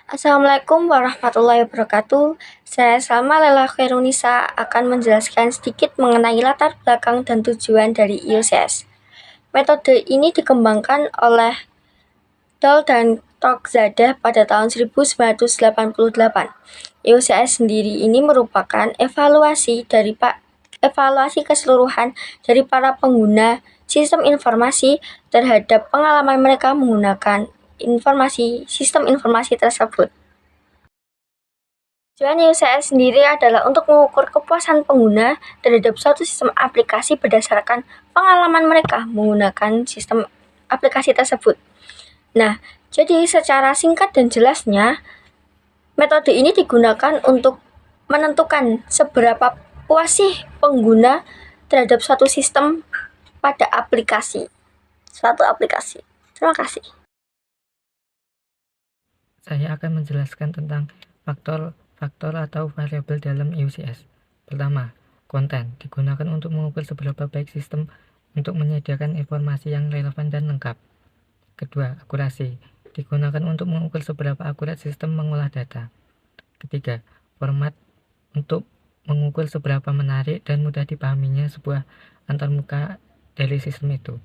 Assalamualaikum warahmatullahi wabarakatuh. Saya Salma Lela Khairunisa akan menjelaskan sedikit mengenai latar belakang dan tujuan dari IUCS. Metode ini dikembangkan oleh Doll dan Tokzadah pada tahun 1988. IUCS sendiri ini merupakan evaluasi keseluruhan dari para pengguna sistem informasi terhadap pengalaman mereka menggunakan sistem informasi tersebut. Tujuan IUCS sendiri adalah untuk mengukur kepuasan pengguna terhadap suatu sistem aplikasi berdasarkan pengalaman mereka menggunakan sistem aplikasi tersebut. Nah, jadi secara singkat dan jelasnya, metode ini digunakan untuk menentukan seberapa puas sih pengguna terhadap suatu sistem pada suatu aplikasi. Terima kasih. Saya akan menjelaskan tentang faktor atau variabel dalam IUCS. Pertama, konten digunakan untuk mengukur seberapa baik sistem untuk menyediakan informasi yang relevan dan lengkap. Kedua, akurasi digunakan untuk mengukur seberapa akurat sistem mengolah data. Ketiga, format untuk mengukur seberapa menarik dan mudah dipahaminya sebuah antarmuka dari sistem itu.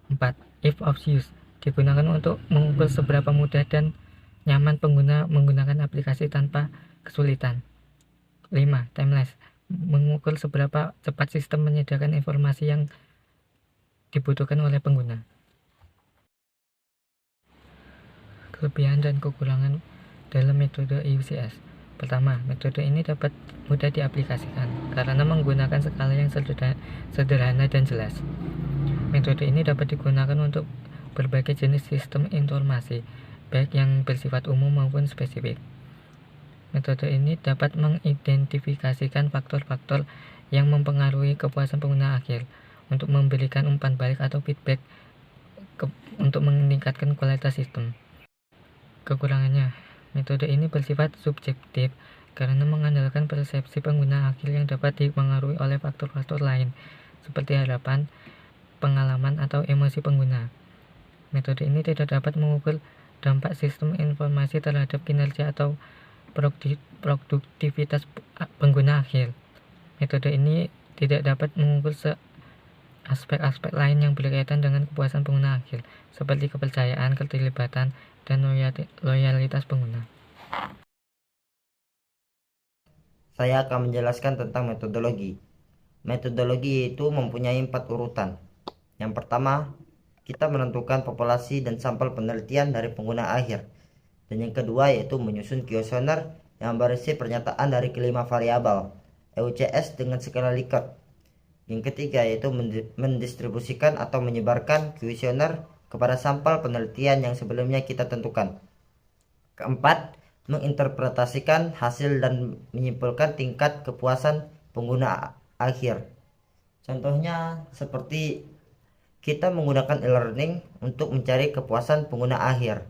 4. Ease of use digunakan untuk mengukur seberapa mudah dan nyaman pengguna menggunakan aplikasi tanpa kesulitan. 5. Timeless mengukur seberapa cepat sistem menyediakan informasi yang dibutuhkan oleh pengguna. Kelebihan dan kekurangan dalam metode IUCS. Pertama, metode ini dapat mudah diaplikasikan karena menggunakan skala yang sederhana dan jelas. Metode ini dapat digunakan untuk berbagai jenis sistem informasi, baik yang bersifat umum maupun spesifik. Metode ini dapat mengidentifikasikan faktor-faktor yang mempengaruhi kepuasan pengguna akhir untuk memberikan umpan balik atau feedback untuk meningkatkan kualitas sistem. Kekurangannya, metode ini bersifat subjektif karena mengandalkan persepsi pengguna akhir yang dapat dipengaruhi oleh faktor-faktor lain seperti harapan, pengalaman, atau emosi pengguna. Metode ini tidak dapat mengukur dampak sistem informasi terhadap kinerja atau produktivitas pengguna akhir. Metode ini tidak dapat mengukur aspek-aspek lain yang berkaitan dengan kepuasan pengguna akhir, seperti kepercayaan, keterlibatan, dan loyalitas pengguna. Saya akan menjelaskan tentang metodologi. Metodologi itu mempunyai 4 urutan. Yang pertama, kita menentukan populasi dan sampel penelitian dari pengguna akhir. Dan yang kedua yaitu menyusun kuesioner yang berisi pernyataan dari kelima variabel IUCS dengan skala Likert. Yang ketiga yaitu mendistribusikan atau menyebarkan kuesioner kepada sampel penelitian yang sebelumnya kita tentukan. Keempat, menginterpretasikan hasil dan menyimpulkan tingkat kepuasan pengguna akhir. Contohnya seperti kita menggunakan e-learning untuk mencari kepuasan pengguna akhir.